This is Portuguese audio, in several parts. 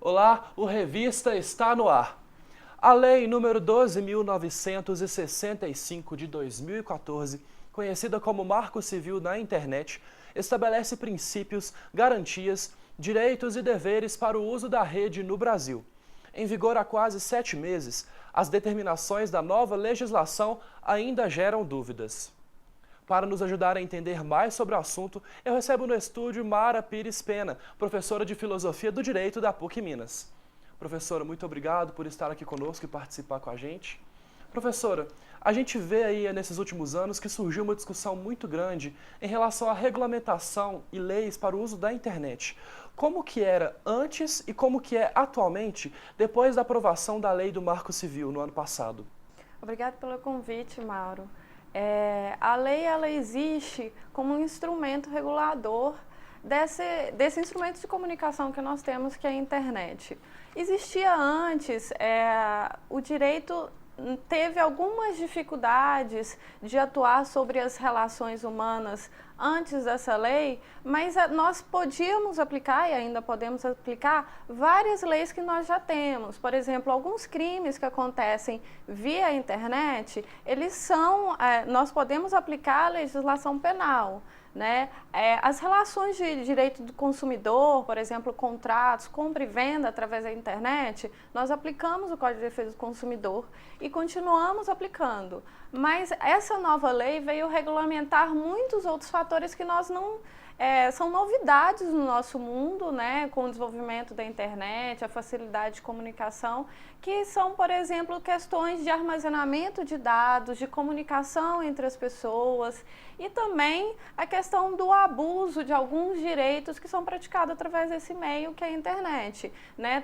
Olá, o Revista está no ar. A Lei nº 12.965 de 2014, conhecida como Marco Civil na Internet, estabelece princípios, garantias, direitos e deveres para o uso da rede no Brasil. Em vigor há quase 7 meses, as determinações da nova legislação ainda geram dúvidas. Para nos ajudar a entender mais sobre o assunto, eu recebo no estúdio Mara Pires Pena, professora de Filosofia do Direito da PUC Minas. Professora, muito obrigado por estar aqui conosco e participar com a gente. Professora, a gente vê aí nesses últimos anos que surgiu uma discussão muito grande em relação à regulamentação e leis para o uso da internet. Como que era antes e como que é atualmente, depois da aprovação da Lei do Marco Civil no ano passado? Obrigada pelo convite, Mauro. A lei ela existe como um instrumento regulador desse instrumento de comunicação que nós temos, que é a internet. Existia antes, o direito teve algumas dificuldades de atuar sobre as relações humanas antes dessa lei, mas nós podíamos aplicar e ainda podemos aplicar várias leis que nós já temos. Por exemplo, alguns crimes que acontecem via internet, nós podemos aplicar a legislação penal. Né? As relações de direito do consumidor, por exemplo, contratos, compra e venda através da internet, nós aplicamos o Código de Defesa do Consumidor e continuamos aplicando. Mas essa nova lei veio regulamentar muitos outros fatores que nós não... são novidades no nosso mundo, né, com o desenvolvimento da internet, a facilidade de comunicação, que são, por exemplo, questões de armazenamento de dados, de comunicação entre as pessoas e também a questão do abuso de alguns direitos que são praticados através desse meio que é a internet, né?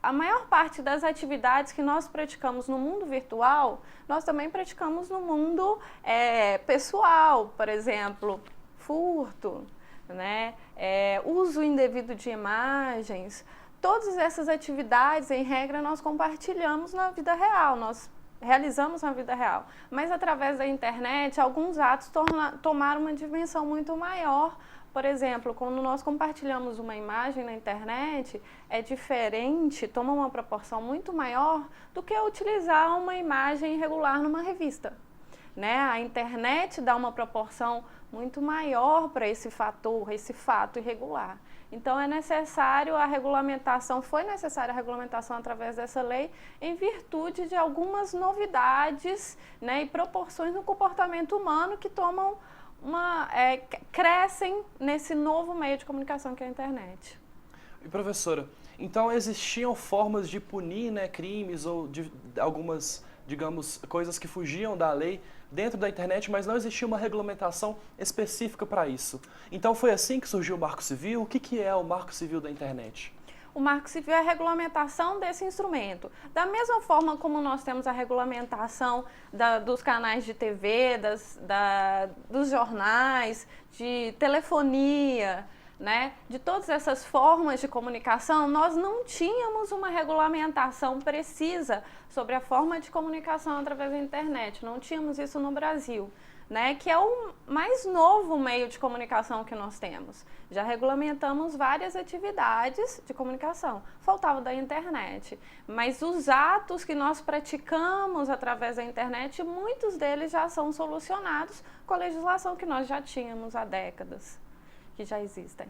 A maior parte das atividades que nós praticamos no mundo virtual, nós também praticamos no mundo pessoal, por exemplo, furto, né? Uso indevido de imagens. Todas essas atividades, em regra, nós compartilhamos na vida real, nós realizamos na vida real. Mas através da internet, alguns atos tomaram uma dimensão muito maior. Por exemplo, quando nós compartilhamos uma imagem na internet, é diferente, toma uma proporção muito maior do que utilizar uma imagem irregular numa revista. Né? A internet dá uma proporção muito maior para esse fato irregular. Então foi necessária a regulamentação através dessa lei em virtude de algumas novidades, né, e proporções no comportamento humano que crescem nesse novo meio de comunicação que é a internet. E professora, então existiam formas de punir, né, crimes ou de algumas, digamos, coisas que fugiam da lei dentro da internet, mas não existia uma regulamentação específica para isso. Então foi assim que surgiu o Marco Civil? O que é o Marco Civil da internet? O Marco Civil é a regulamentação desse instrumento. Da mesma forma como nós temos a regulamentação dos canais de TV, dos jornais, de telefonia, né? De todas essas formas de comunicação, nós não tínhamos uma regulamentação precisa sobre a forma de comunicação através da internet. Não tínhamos isso no Brasil, né? Que é o mais novo meio de comunicação que nós temos. Já regulamentamos várias atividades de comunicação. Faltava da internet. Mas os atos que nós praticamos através da internet, muitos deles já são solucionados com a legislação que nós já tínhamos há décadas, que já existem.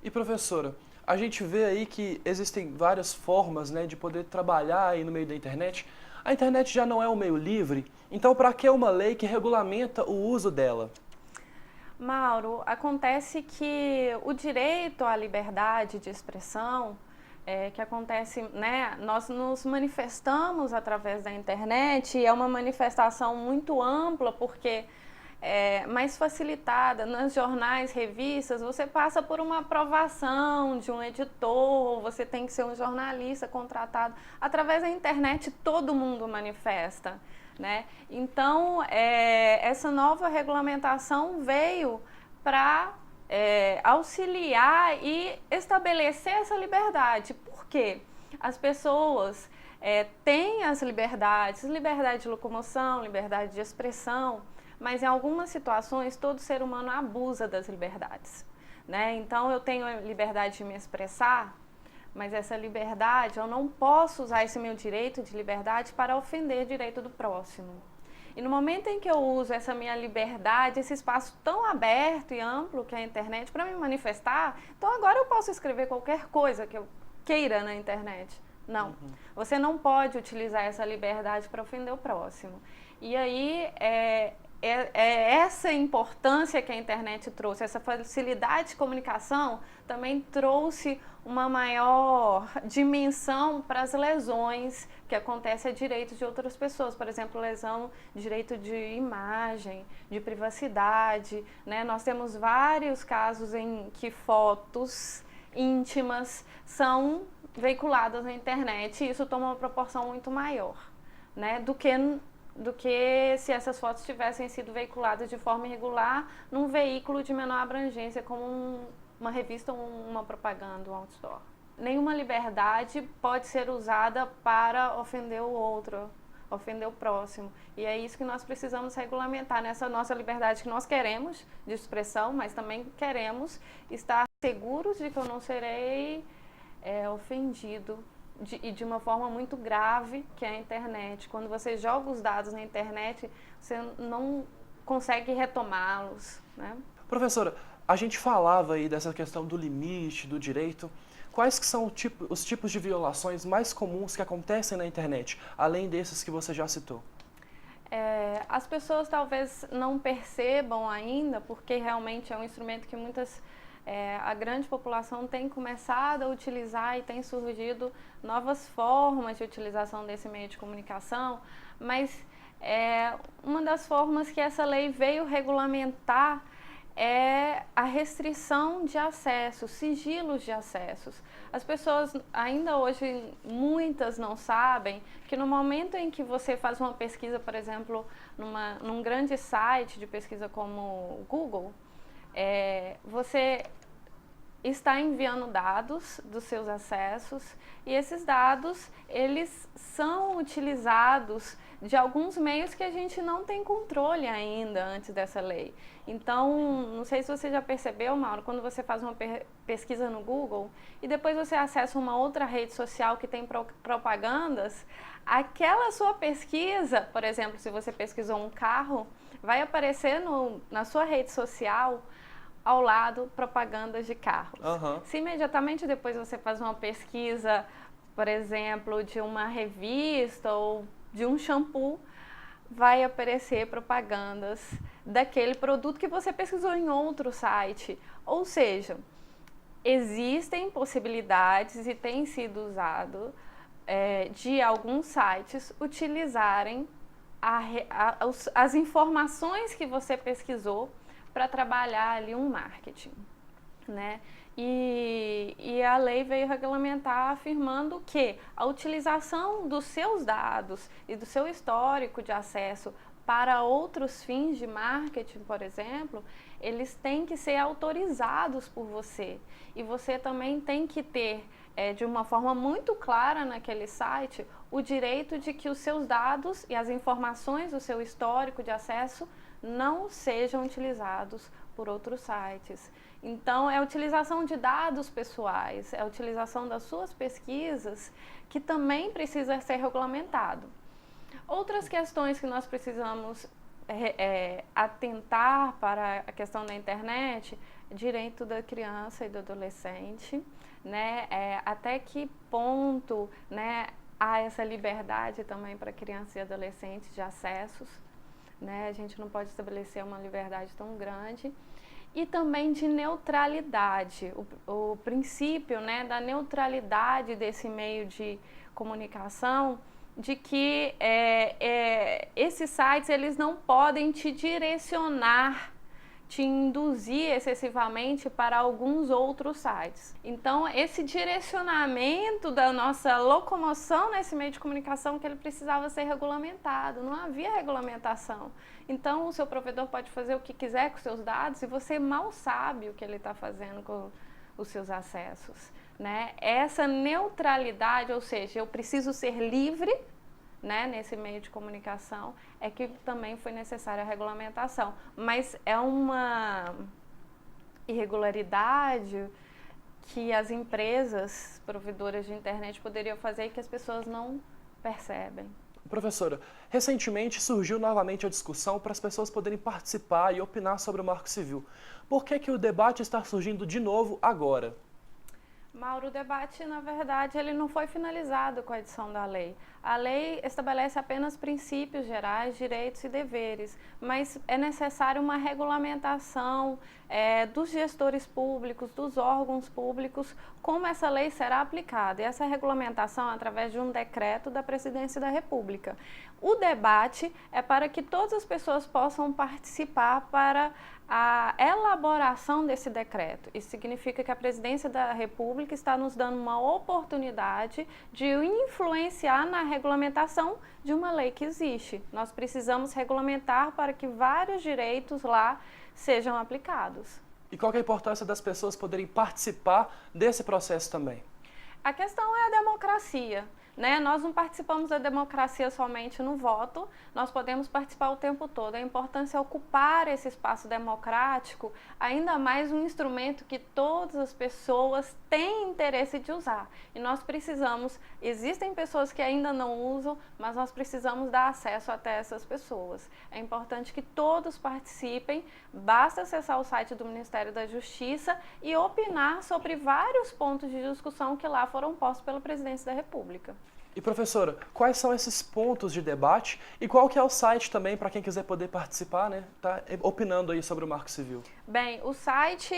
E professora, a gente vê aí que existem várias formas, né, de poder trabalhar aí no meio da internet. A internet já não é um meio livre, então para que uma lei que regulamenta o uso dela? Mauro, acontece que o direito à liberdade de expressão, que acontece, né, nós nos manifestamos através da internet, e é uma manifestação muito ampla, porque mais facilitada. Nos jornais, revistas, você passa por uma aprovação de um editor, você tem que ser um jornalista contratado. Através da internet, todo mundo manifesta, né? Então, essa nova regulamentação veio para auxiliar e estabelecer essa liberdade. Por quê? As pessoas têm as liberdade de locomoção, liberdade de expressão, mas em algumas situações todo ser humano abusa das liberdades, né? Então eu tenho a liberdade de me expressar, mas essa liberdade, eu não posso usar esse meu direito de liberdade para ofender o direito do próximo. E no momento em que eu uso essa minha liberdade, esse espaço tão aberto e amplo que é a internet para me manifestar, então agora eu posso escrever qualquer coisa que eu queira na internet. Não, você não pode utilizar essa liberdade para ofender o próximo. E aí é essa importância que a internet trouxe, essa facilidade de comunicação também trouxe uma maior dimensão para as lesões que acontecem a direitos de outras pessoas, por exemplo, lesão de direito de imagem, de privacidade, né? Nós temos vários casos em que fotos íntimas são veiculadas na internet e isso toma uma proporção muito maior, né, do que se essas fotos tivessem sido veiculadas de forma irregular num veículo de menor abrangência, como uma revista ou uma propaganda, um outdoor. Nenhuma liberdade pode ser usada para ofender o outro, ofender o próximo. E é isso que nós precisamos regulamentar nessa nossa liberdade que nós queremos de expressão, mas também queremos estar seguros de que eu não serei ofendido e de uma forma muito grave, que é a internet. Quando você joga os dados na internet, você não consegue retomá-los, né? Professora, a gente falava aí dessa questão do limite, do direito. Quais que são os tipos de violações mais comuns que acontecem na internet, além desses que você já citou? As pessoas talvez não percebam ainda, porque realmente é um instrumento que a grande população tem começado a utilizar e tem surgido novas formas de utilização desse meio de comunicação, mas uma das formas que essa lei veio regulamentar é a restrição de acessos, sigilos de acessos. As pessoas ainda hoje, muitas não sabem que no momento em que você faz uma pesquisa, por exemplo, num grande site de pesquisa como o Google, você está enviando dados dos seus acessos e esses dados, eles são utilizados de alguns meios que a gente não tem controle ainda antes dessa lei. Então, não sei se você já percebeu, Mauro, quando você faz uma pesquisa no Google e depois você acessa uma outra rede social que tem propagandas, aquela sua pesquisa, por exemplo, se você pesquisou um carro, vai aparecer na sua rede social ao lado propagandas de carros. Se imediatamente depois você faz uma pesquisa, por exemplo, de uma revista ou de um shampoo, vai aparecer propagandas daquele produto que você pesquisou em outro site. Ou seja, existem possibilidades e tem sido usado de alguns sites utilizarem as informações que você pesquisou para trabalhar ali um marketing, né? E a lei veio regulamentar afirmando que a utilização dos seus dados e do seu histórico de acesso para outros fins de marketing, por exemplo, eles têm que ser autorizados por você. E você também tem que ter, de uma forma muito clara naquele site, o direito de que os seus dados e as informações do seu histórico de acesso não sejam utilizados por outros sites. Então, é a utilização de dados pessoais, é a utilização das suas pesquisas que também precisa ser regulamentado. Outras questões que nós precisamos atentar para a questão da internet, direito da criança e do adolescente, né? Até que ponto, né, há essa liberdade também para crianças e adolescentes de acessos, né? A gente não pode estabelecer uma liberdade tão grande. E também de neutralidade, o princípio, né, da neutralidade desse meio de comunicação, de que esses sites eles não podem te direcionar, te induzir excessivamente para alguns outros sites. Então, esse direcionamento da nossa locomoção nesse meio de comunicação que ele precisava ser regulamentado, não havia regulamentação. Então, o seu provedor pode fazer o que quiser com os seus dados e você mal sabe o que ele está fazendo com os seus acessos, né? Essa neutralidade, ou seja, eu preciso ser livre, né, nesse meio de comunicação, é que também foi necessária a regulamentação. Mas é uma irregularidade que as empresas provedoras de internet poderiam fazer e que as pessoas não percebem. Professora, recentemente surgiu novamente a discussão para as pessoas poderem participar e opinar sobre o Marco Civil. Por que o debate está surgindo de novo agora? Mauro, o debate, na verdade, ele não foi finalizado com a edição da lei. A lei estabelece apenas princípios gerais, direitos e deveres, mas é necessário uma regulamentação dos gestores públicos, dos órgãos públicos, como essa lei será aplicada. E essa regulamentação é através de um decreto da Presidência da República. O debate é para que todas as pessoas possam participar para a elaboração desse decreto. Isso significa que a Presidência da República está nos dando uma oportunidade de influenciar na regulamentação de uma lei que existe. Nós precisamos regulamentar para que vários direitos lá sejam aplicados. E qual que é a importância das pessoas poderem participar desse processo também? A questão é a democracia. Nós não participamos da democracia somente no voto, nós podemos participar o tempo todo. A importância é ocupar esse espaço democrático, ainda mais um instrumento que todas as pessoas têm interesse de usar. E nós precisamos, existem pessoas que ainda não usam, mas nós precisamos dar acesso até essas pessoas. É importante que todos participem, basta acessar o site do Ministério da Justiça e opinar sobre vários pontos de discussão que lá foram postos pela Presidência da República. E professora, quais são esses pontos de debate e qual que é o site também para quem quiser poder participar, tá opinando aí sobre o Marco Civil? Bem, o site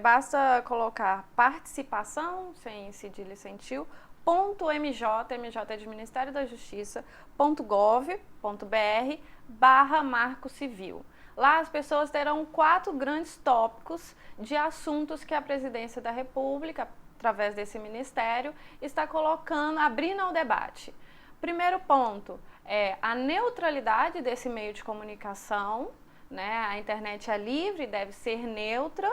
basta colocar participação, sem cedilha e sem tio, .mj, MJ é de Ministério da Justiça, .gov.br/Marco Civil. Lá as pessoas terão 4 grandes tópicos de assuntos que a Presidência da República, através desse ministério, está abrindo ao debate. Primeiro ponto é a neutralidade desse meio de comunicação, A internet é livre, deve ser neutra.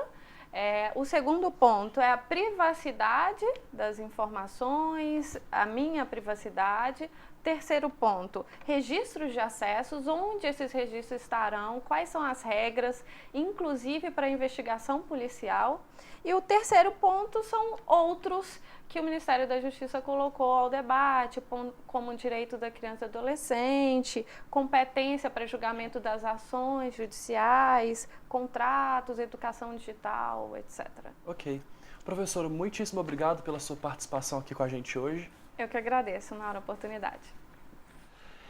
O segundo ponto é a privacidade das informações, a minha privacidade. Terceiro ponto, registros de acessos, onde esses registros estarão, quais são as regras, inclusive para investigação policial. E o terceiro ponto são outros que o Ministério da Justiça colocou ao debate, como o direito da criança e adolescente, competência para julgamento das ações judiciais, contratos, educação digital, etc. Ok. Professora, muitíssimo obrigado pela sua participação aqui com a gente hoje. Eu que agradeço, na oportunidade.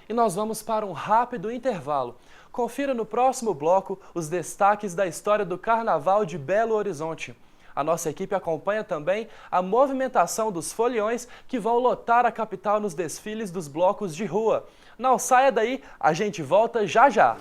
E nós vamos para um rápido intervalo. Confira no próximo bloco os destaques da história do Carnaval de Belo Horizonte. A nossa equipe acompanha também a movimentação dos foliões que vão lotar a capital nos desfiles dos blocos de rua. Não saia daí, a gente volta já já!